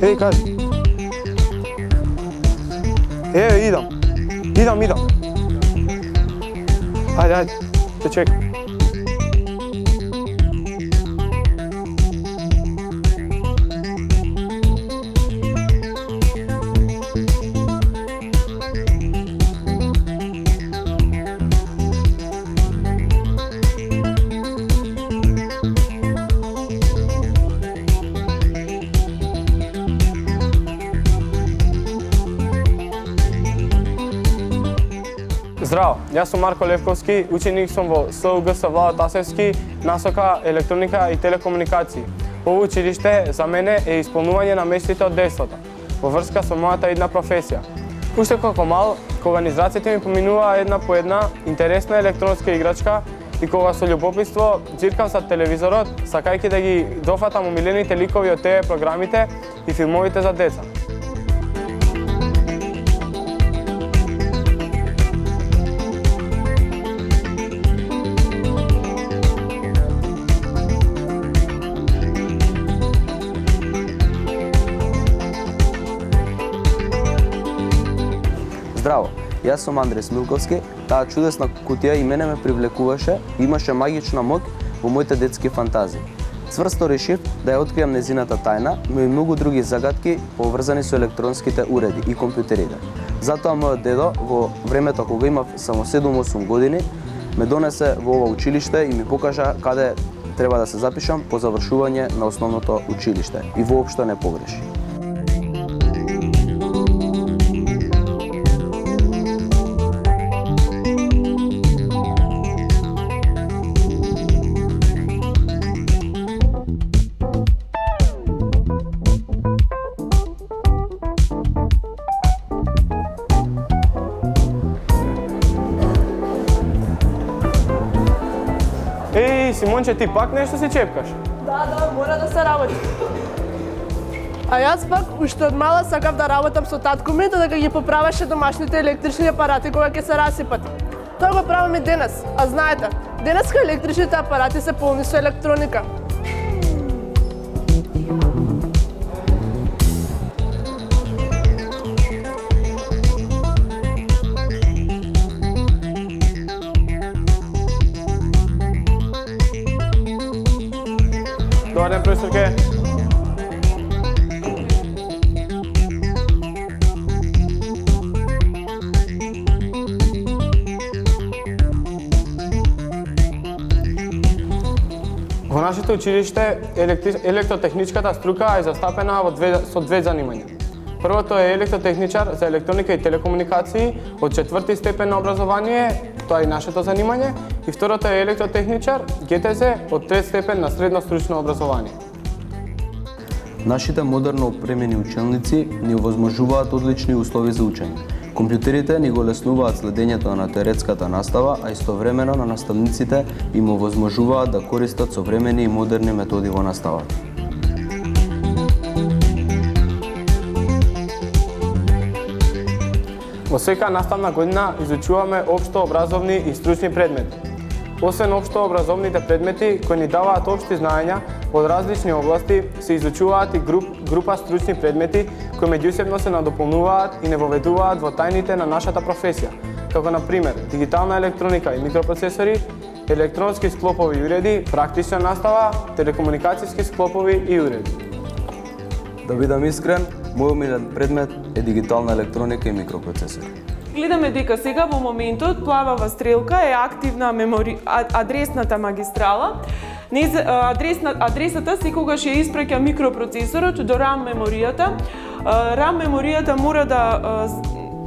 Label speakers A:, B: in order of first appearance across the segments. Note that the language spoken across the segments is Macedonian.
A: Ej, kaži. Idem. Ajde, te čekam. Zdravo, jaz sam Marko Levkovski, učenik sam v SUGS Vlado Tasevski, насока електроника и телекомуникации. Ovo училище за мене е исполнување на мечтите од детството, во врска со мојата една професија. Уште како мал, кога низ рацете ми поминува една по една интересна електронска играчка и кога со љубопитство џиркам за телевизорот, сакајќи да ги дофатам омилените ликови од ТВ програмите и филмовите за деца.
B: Здраво, јас сум Андрей Смилковски. Таа чудесна кутија и мене ме привлекуваше, имаше магична моќ во моите детски фантазии. Цврсто решив да ја откријам незината тајна, но и многу други загадки поврзани со електронските уреди и компјутерите. Затоа мојот дедо во времето кога имав само 7-8 години ме донесе во ова училиште и ми покажа каде треба да се запишам по завршување на основното училиште и воопшто не погреши.
A: Ej, Симонче, ти пак нешто си чепкаш?
C: Да, мора да се работи. А јас пак, уште од мала сакав да работам со татко ми, да ги поправаше домашните електрични апарати кога ќе се расипат. Тоа го правам и денес, а знаете, денеска електричните апарати се полни со електроника.
A: Добар ден, професорке. Во нашето училиште електротехничката струка е застапена со две занимања. Првото е електротехничар за електроника и телекомуникации од 4-ти степен на образование, тоа е нашето занимање, и второто е електротехничар ГТЗ од 3 степен на средно стручно образование.
B: Нашите модерно опремени училници ни овозможуваат одлични услови за учење. Компјутерите ни го леснуваат следењето на теоретската настава, а истовремено на наставниците им овозможуваат да користат современи и модерни методи во наставата.
A: Во секоја наставна година изучуваме општо образовни и стручни предмети. Освен општо образовните предмети кои ни даваат општи знаења од различни области, се изучуваат и група стручни предмети кои меѓусебно се надополнуваат и не воведуваат во тајните на нашата професија, како на пример дигитална електроника и микропроцесори, електронски склопови и уреди, практична настава, телекомуникацијски склопови и уреди.
B: Да бидам искрен, мојот омилен предмет е дигитална електроника и микропроцесори.
D: Гледаме дека сега во моментот плавава стрелка е активна адресната магистрала. Адресата секогаш ја испраќа микропроцесорот до RAM меморијата. RAM меморијата мора да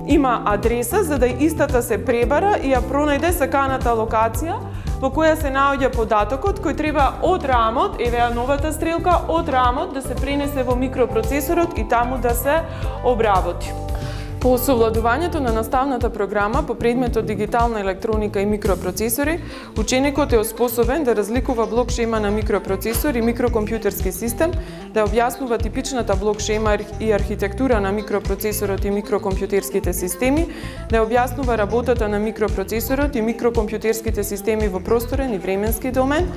D: има адреса за да истата се пребара и ја пронајде саканата локација во која се наоѓа податокот кој треба од RAM-от, еве новата стрелка, од RAM-от да се пренесе во микропроцесорот и таму да се обработи. По совладувањето на наставната програма по предметот дигитална електроника и микропроцесори, ученикот е способен да разликува блок шема на микропроцесор и микрокомпјутерски систем, да објаснува типичната блок шема и архитектура на микропроцесорот и микрокомпјутерските системи, да објаснува работата на микропроцесорот и микрокомпјутерските системи во просторен и временски домен,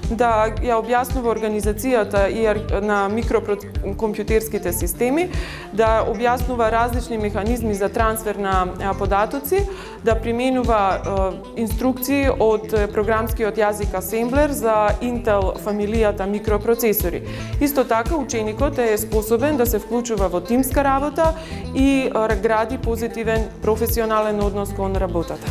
D: да ја објаснува организацијата на микрокомпјутерските системи, да објаснува различни механизми за трансфер на податоци, да применува инструкции од програмскиот јазик Assembler за Intel фамилијата микропроцесори. Исто така, ученикот е способен да се вклучува во тимска работа и гради позитивен професионален однос кон работата.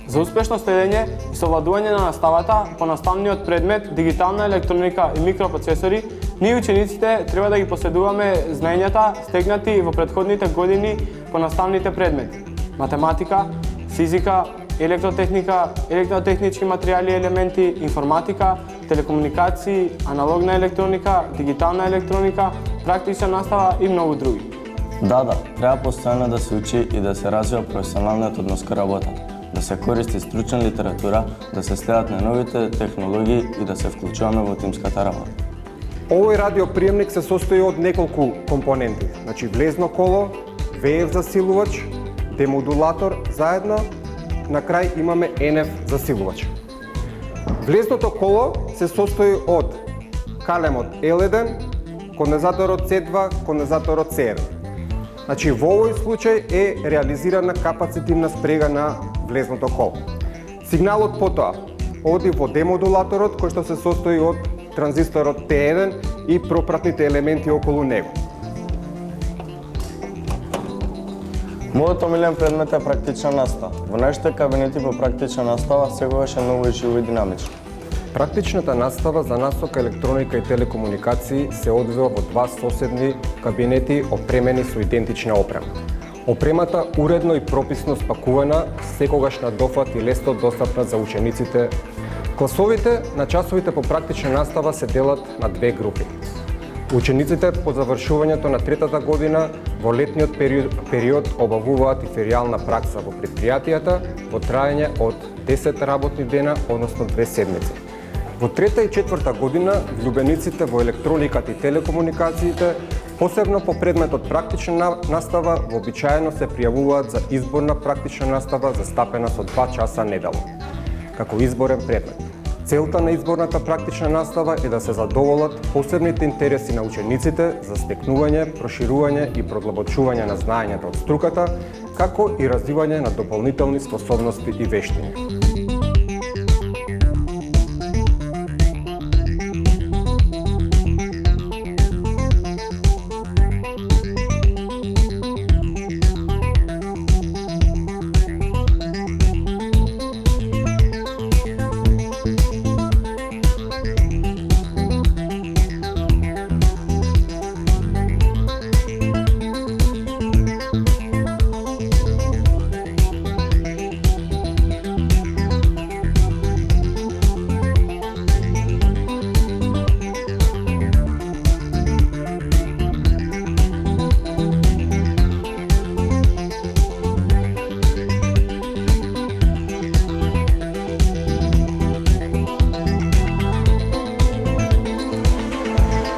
A: За успешно следење и совладување на наставата по наставниот предмет Дигитална електроника и микропроцесори, ние учениците треба да ги поседуваме знаењата стегнати во претходните години по наставните предмети: математика, физика, електротехника, електротехнички материјали и елементи, информатика, телекомуникации, аналогна електроника, дигитална електроника, практична настава и многу други.
E: Да, треба постојано да се учи и да се развива професионалниот однос кон работата, да се користи стручна литература, да се следат на новите технологии и да се вклучуваме во тимската работа.
F: Овој радиоприемник се состои од неколку компоненти, значи влезно коло, ВФ засилувач, демодулатор заедно, на крај имаме НФ засилувач. Влезното коло се состои од калемот L1, кондензаторот C2, кондензаторот C1. Значи во овој случај е реализирана капацитивна спрега на влезното коло. Сигналот потоа оди во демодулаторот кој што се состои од транзисторот T1 и пропратните елементи околу него.
E: Мојот омилен предмет е практична настава. Во нашите кабинети по практична настава секогаш е ново и живо и динамично.
F: Практичната настава за насока електроника и телекомуникации се одвива во два соседни кабинети опремени со идентична опрема. Опремата уредно и прописно спакувана, секогаш на дофат и лесно достапна за учениците. Класовите на часовите по практична настава се делат на две групи. Учениците по завршувањето на третата година во летниот период обавуваат и феријална пракса во предпријатијата во траење од 10 работни дена, односно 2 седмици. Во трета и четврта година, влюбениците во електрониката и телекомуникациите, посебно по предметот практична настава, вообичаено се пријавуваат за изборна практична настава застапена со 2 часа неделно, како изборен предмет. Целта на изборната практична настава е да се задоволат посебните интереси на учениците за стекнување, проширување и продлабочување на знаењата од струката, како и развивање на дополнителни способности и вештини.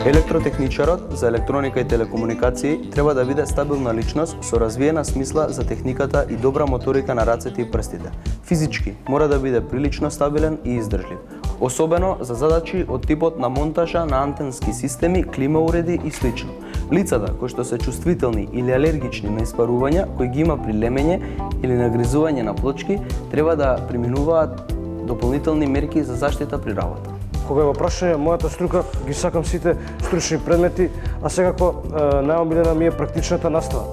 B: Електротехничарот за електроника и телекомуникации треба да биде стабилна личност со развиена смисла за техниката и добра моторика на рацете и прстите. Физички мора да биде прилично стабилен и издржлив, особено за задачи од типот на монтажа на антенски системи, клима уреди и слично. Лицата кои што се чувствителни или алергични на испарувања кои ги има при лемење или нагризување на плочки, треба да преминуваат дополнителни мерки за заштита при работа.
G: Кога е во прашање мојата струка, ги сакам сите стручни предмети, а секако најомилена ми е практичната настава.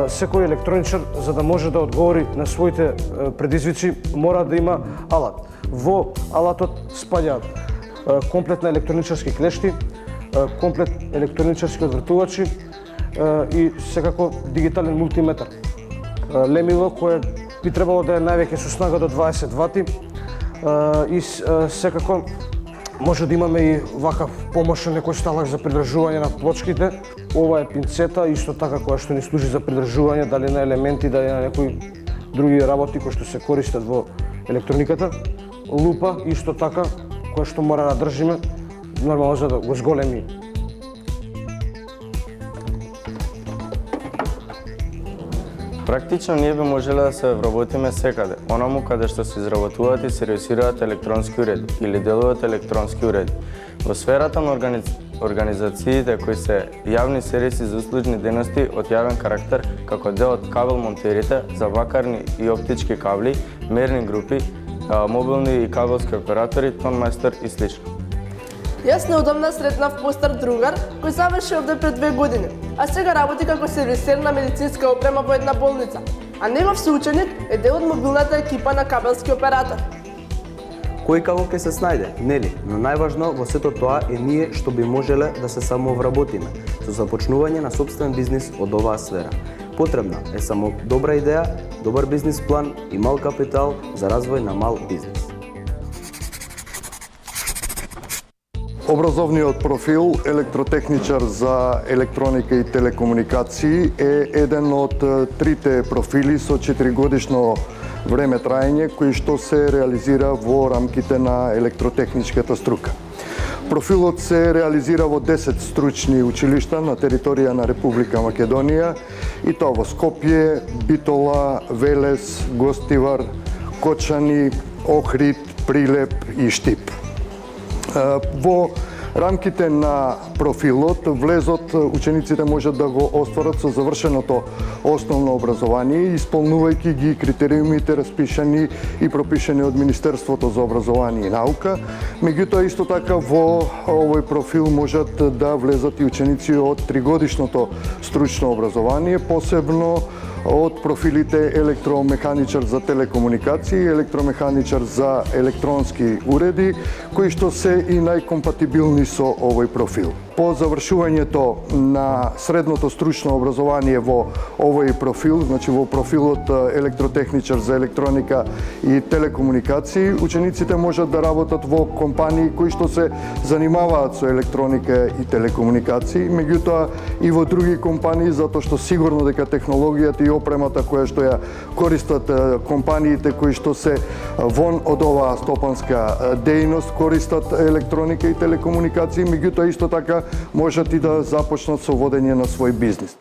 G: Секој електроничар, за да може да одговори на своите предизвици, мора да има алат. Во алатот спаѓаат комплет на електроничарски клешти, комплет електроничарски одвртувачи и секако дигитален мултиметар. Лемило кое би требало да е највеќе со снага до 20 вати, и секако може да имаме и вакав помошен некој сталак за придржување на плочките. Ова е пинцета, исто така која што ни служи за придржување дали на елементи, дали на некои други работи кои што се користат во електрониката. Лупа, исто така, која што мора да држиме. нормално за да го зголеми.
E: Практично ние би можеле да се вработиме секаде, онаму каде што се изработуваат и сервисираат електронски уреди или делови од електронски уреди. Во сферата на организациите кои се јавни сервиси за услужни дејности од јавен карактер, како дел од кабел монтерите за вакарни и оптички кабли, мерни групи, мобилни и кабелски оператори, тонмајстор и слично.
C: Јас неодамна сретнав постар другар кој заврши овде пред 2 години, а сега работи како сервисер на медицинска опрема во една болница, а негов соученик е дел од мобилната екипа на кабелски оператор.
B: Кој како ќе се снајде, нели? Но најважно во сето тоа е ние што би можеле да се самовработиме со започнување на сопствен бизнис од оваа сфера. Потребна е само добра идеја, добар бизнис план и мал капитал за развој на мал бизнис.
H: Образовниот профил електротехничар за електроника и телекомуникации е еден од трите профили со 4-годишно време траење кои што се реализира во рамките на електротехничката струка. Профилот се реализира во 10 стручни училишта на територија на Република Македонија и тоа во Скопје, Битола, Велес, Гостивар, Кочани, Охрид, Прилеп и Штип. Во рамките на профилот, влезот учениците можат да го остварат со завршеното основно образование, исполнувајќи ги критериумите распишани и пропишани од Министерството за образование и наука. Меѓутоа, исто така во овој профил можат да влезат и ученици од 3-годишното стручно образование, посебно од профилите електромеханичар за телекомуникации, електромеханичар за електронски уреди, кои што се и најкомпатибилни со овој профил. По завршувањето на средното стручно образование во овој профил, значи во профилот електротехничар за електроника и телекомуникации, учениците можат да работат во компании кои што се занимаваат со електроника и телекомуникации, меѓутоа и во други компании, затоа што сигурно дека технологијата и опремата која што ја користат компаниите кои што се вон од оваа стопанска дејност користат електроника и телекомуникации, меѓутоа исто така можат и да започнат со водење на свој бизнес.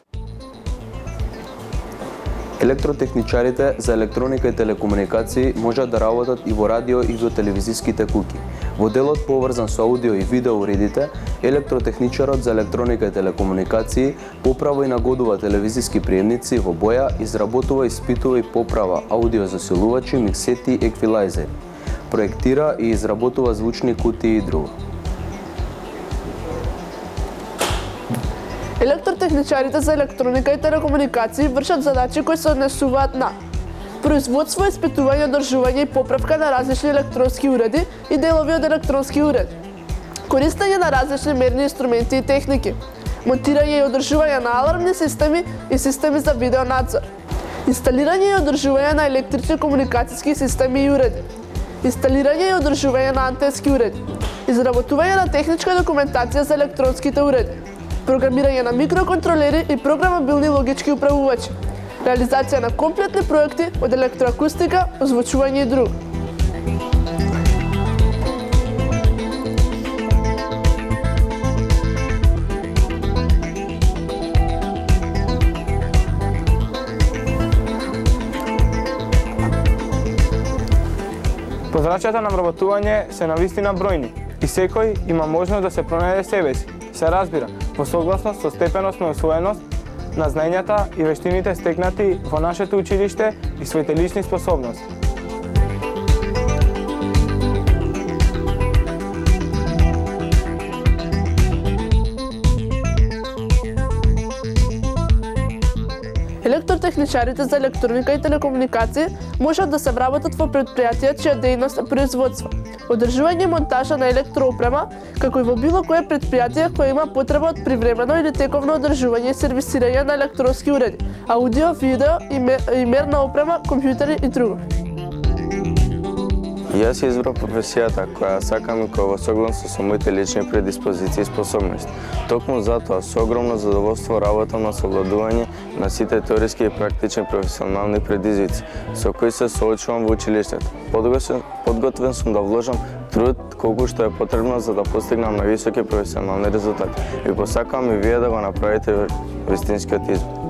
B: Електротехничарите за електроника и телекомуникации можат да работат и во радио и во телевизиските куќи. Во делот поврзан со аудио и видео уредите, електротехничарот за електроника и телекомуникации поправа и нагодува телевизиски приемници во боја, изработува, испитува и поправа аудио засилувачи, миксети и еквилайзери, проектира и изработува звучни кутии и друго.
C: Електротехничарите за електроника и телекомуникации вршат задачи кои се однесуваат на производство, испитување, одржување и поправка на различни електронски уреди и делови од електронски уреди, користење на различни мерни инструменти и техники, монтирање и одржување на алармни системи и системи за видеонадзор, инсталирање и одржување на електрични комуникацијски системи и уреди, инсталирање и одржување на антенски уреди, изработување на техничка документација за електронските уреди, програмирање на микроконтролери и програмабилни логички управувачи, реализација на комплетни проекти од електроакустика, озвучување и друго.
A: Позрачјата на вработување се навистина бројни и секој има можност да се пронајде себе си. Се разбира, во согласност со степеност на освоеност на знаењата и вештините стекнати во нашето училиште и своите лични способности.
C: Електротехничарите за електроника и телекомуникации можат да се вработат во предпријатија чија дејност е производство, одржување и монтажа на електроопрема, како и во било кое предпријатие кое има потреба од привремено или тековно одржување и сервисирање на електронски уреди, аудио, видео и мерна опрема, компјутери и друго.
E: Јас ја избрав професијата која сакам и која во согласно со моите лични предиспозиции и способности. Токму затоа со огромно задоволство работам на совладување на сите теориски и практични професионални предизвици со кои се соочувам во училиштето. Подготвен сум да вложам труд колку што е потребно за да постигнам највисоки професионални резултати. И посакам и вие да го направите вистинскиот избор.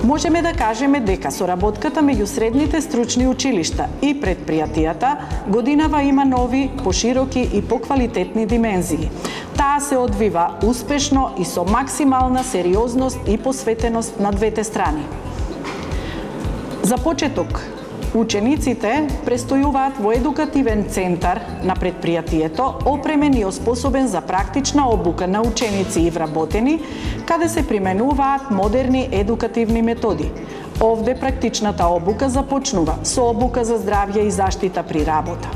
I: Можеме да кажеме дека соработката меѓу средните стручни училишта и предпријатијата годинава има нови, пошироки и поквалитетни димензии. Таа се одвива успешно и со максимална сериозност и посветеност на двете страни. За почеток, учениците престојуваат во едукативен центар на предпријатието, опремен и оспособен за практична обука на ученици и вработени, каде се применуваат модерни едукативни методи. Овде практичната обука започнува со обука за здравје и заштита при работа.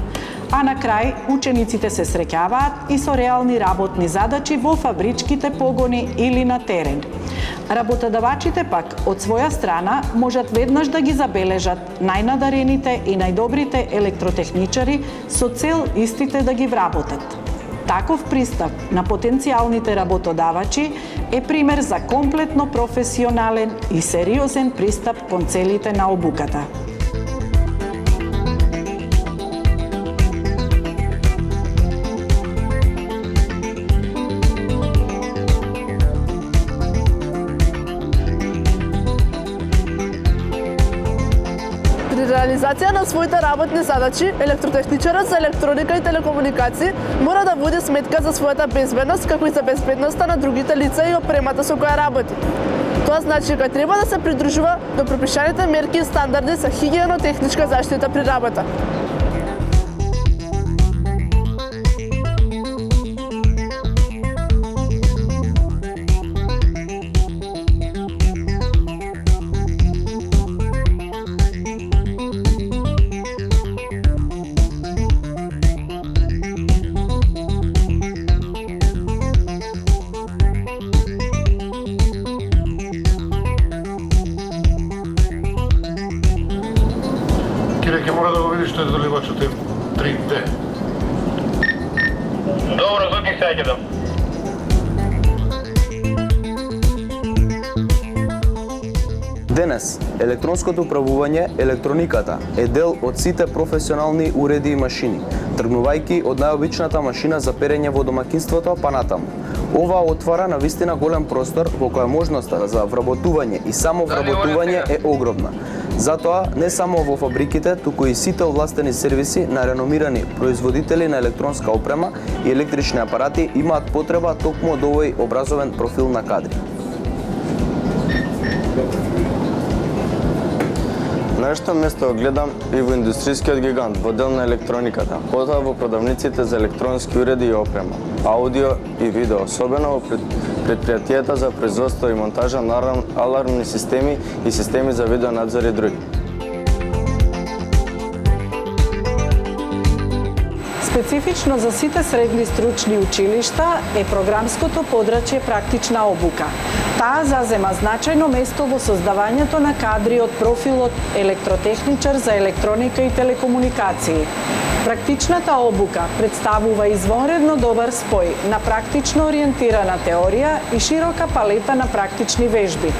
I: А на крај, учениците се среќаваат и со реални работни задачи во фабричките погони или на терен. Работодавачите пак, од своја страна, можат веднаш да ги забележат најнадарените и најдобрите електротехничари со цел истите да ги вработат. Таков пристап на потенцијалните работодавачи е пример за комплетно професионален и сериозен пристап кон целите на обуката.
C: При реализација на своите работни задачи, електротехничарот за електроника и телекомуникации мора да води сметка за својата безбедност, како и за безбедноста на другите лица и опремата со која работи. Тоа значи дека треба да се придружува до пропишаните мерки и стандарди за хигиено-техничка заштита при работа.
J: Кире, ќе мора да го видиш тој доливачот е 3D. Добро, звуки сега ќе дам.
B: Денес, електронското управување, електрониката, е дел од сите професионални уреди и машини, тргнувајќи од најобичната машина за перење во домакинството па натаму. Ова отвара на вистина голем простор во која можноста за вработување и само вработување е огромна. Затоа, не само во фабриките, туку и сите овластени сервиси на реномирани производители на електронска опрема и електрични апарати имаат потреба токму од овој образовен профил на кадри.
E: На што место гледам и во индустријскиот гигант, во дел на електрониката, потоа во продавниците за електронски уреди и опрема, аудио и видео, особено во предпријатијата за производство и монтажа на алармни системи и системи за видеонадзор и други.
I: Специфично за сите средни стручни училишта е програмското подрачје практична обука. Таа зазема значајно место во создавањето на кадри од профилот електротехничар за електроника и телекомуникации. Практичната обука представува извонредно добар спој на практично ориентирана теорија и широка палета на практични вежби.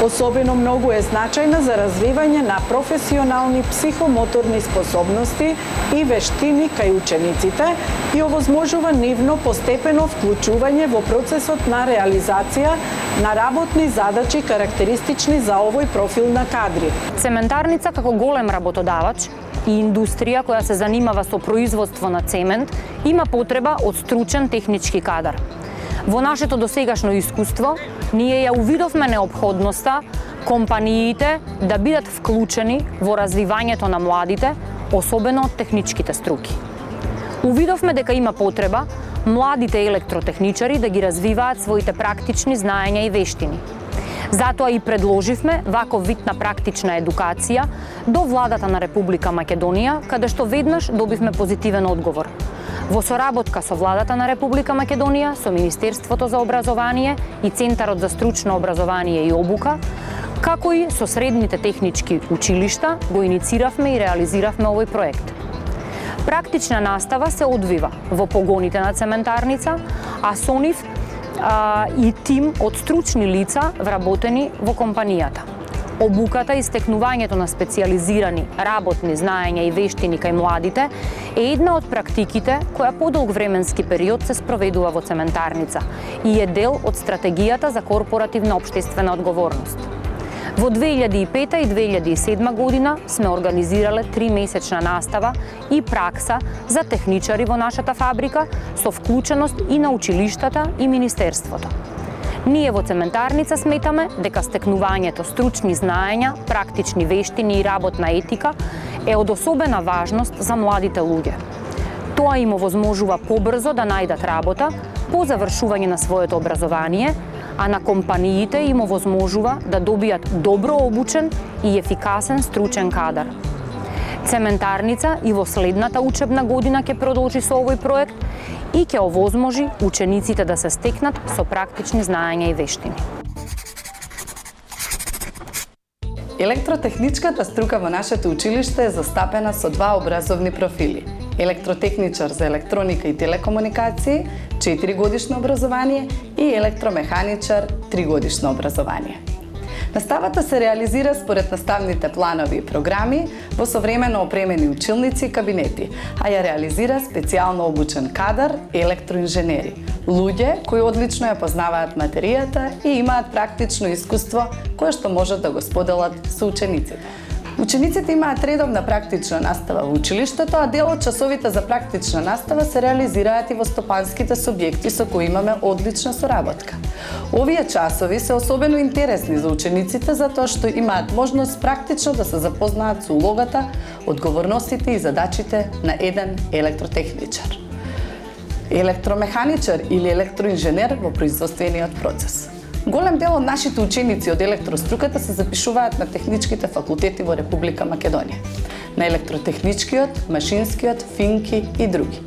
I: Особено многу е значајна за развивање на професионални психомоторни способности и вештини кај учениците и овозможува нивно постепено вклучување во процесот на реализација на работни задачи карактеристични за овој профил на кадри.
K: Цементарница како голем работодавач и индустрија која се занимава со производство на цемент има потреба од стручен технички кадар. Во нашето досегашно искуство, ние ја увидовме неопходноста компаниите да бидат вклучени во развивањето на младите, особено од техничките струки. Увидовме дека има потреба младите електротехничари да ги развиваат своите практични знаења и вештини. Затоа и предложивме ваков вид на практична едукација до владата на Република Македонија, каде што веднаш добивме позитивен одговор. Во соработка со владата на Република Македонија, со Министерството за образование и Центарот за стручно образование и обука, како и со средните технички училишта, го иницииравме и реализиравме овој проект. Практична настава се одвива во погоните на цементарница, а со нив и тим од стручни лица вработени во компанијата. Обуката и стекнувањето на специјализирани работни знаења и вештини кај младите е една од практиките која подолг временски период се спроведува во цементарница и е дел од стратегијата за корпоративна општествена одговорност. Во 2005 и 2007 година сме организирале 3-месечна настава и пракса за техничари во нашата фабрика со вклученост и на училиштата и Министерството. Ние во цементарница сметаме дека стекнувањето стручни знаења, практични вештини и работна етика е од особена важност за младите луѓе. Тоа им овозможува побрзо да најдат работа по завршување на своето образование, а на компаниите им овозможува да добијат добро обучен и ефикасен стручен кадар. Цементарница и во следната учебна година ќе продолжи со овој проект и ќе овозможи учениците да се стекнат со практични знаења и вештини.
L: Електротехничката струка во нашето училиште е застапена со два образовни профили. Електротехничар за електроника и телекомуникации, 4-годишно образование, и електромеханичар, 3-годишно образование. Наставата се реализира според наставните планови и програми во современо опремени училници и кабинети, а ја реализира специјално обучен кадар електроинженери, луѓе кои одлично ја познаваат материјата и имаат практично искуство кое што можат да го споделат со учениците. Учениците имаат редовна практична настава во училиштето, а дел од часовите за практична настава се реализираат и во стопанските субјекти со кои имаме одлична соработка. Овие часови се особено интересни за учениците затоа што имаат можност практично да се запознаат со улогата, одговорностите и задачите на еден електротехничар, електромеханичар или електроинженер во производствениот процес. Голем дел од нашите ученици од електроструката се запишуваат на техничките факултети во Република Македонија, на електротехничкиот, машинскиот, финки и други.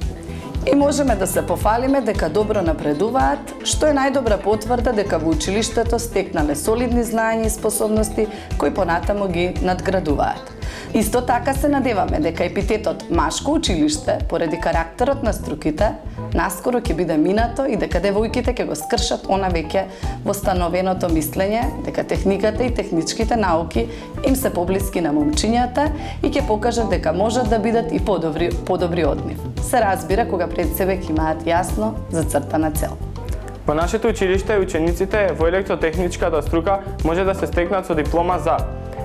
L: И можеме да се пофалиме дека добро напредуваат, што е најдобра потврда дека во училиштето стекнале солидни знаења и способности кои понатаму ги надградуваат. Исто така се надеваме дека епитетот машко училиште, поради карактерот на струките, наскоро ќе биде минато и дека девојките ќе го скршат она веќе востановеното мислење дека техниката и техничките науки им се поблиски на момчињата и ќе покажат дека можат да бидат и подобри од нив. Се разбира кога пред себе ќе имаат јасно зацртана цел.
A: Во нашето училиште учениците во електротехничката струка може да се стекнат со диплома за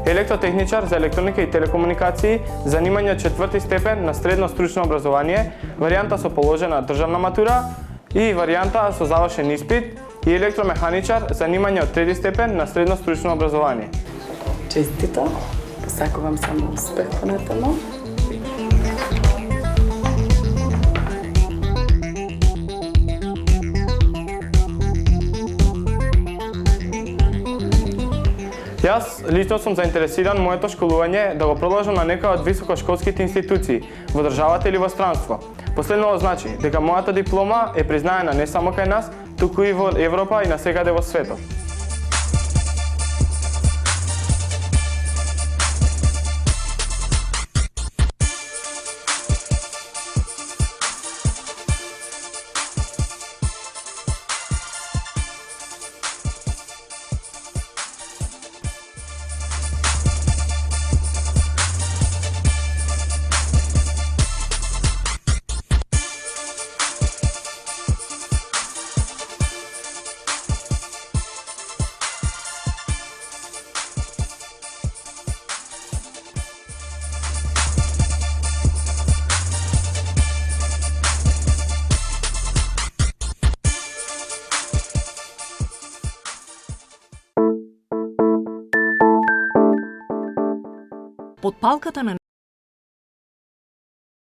A: електротехничар за електроника и телекомуникации, занимање 4ти степен на средно стручно образование, варијанта со положена државна матура и варијанта со завршен испит, и електромеханичар, занимање од 3ти степен на средно стручно образование.
L: Честито, посакувам само успех понатаму.
A: Јас лично сум заинтересиран моето школување да го продолжам на некоја од високошколските институции во државата или во странство. Последново значи дека мојата диплома е признаена не само кај нас, туку и во Европа и насекаде во светот.
M: Под палката на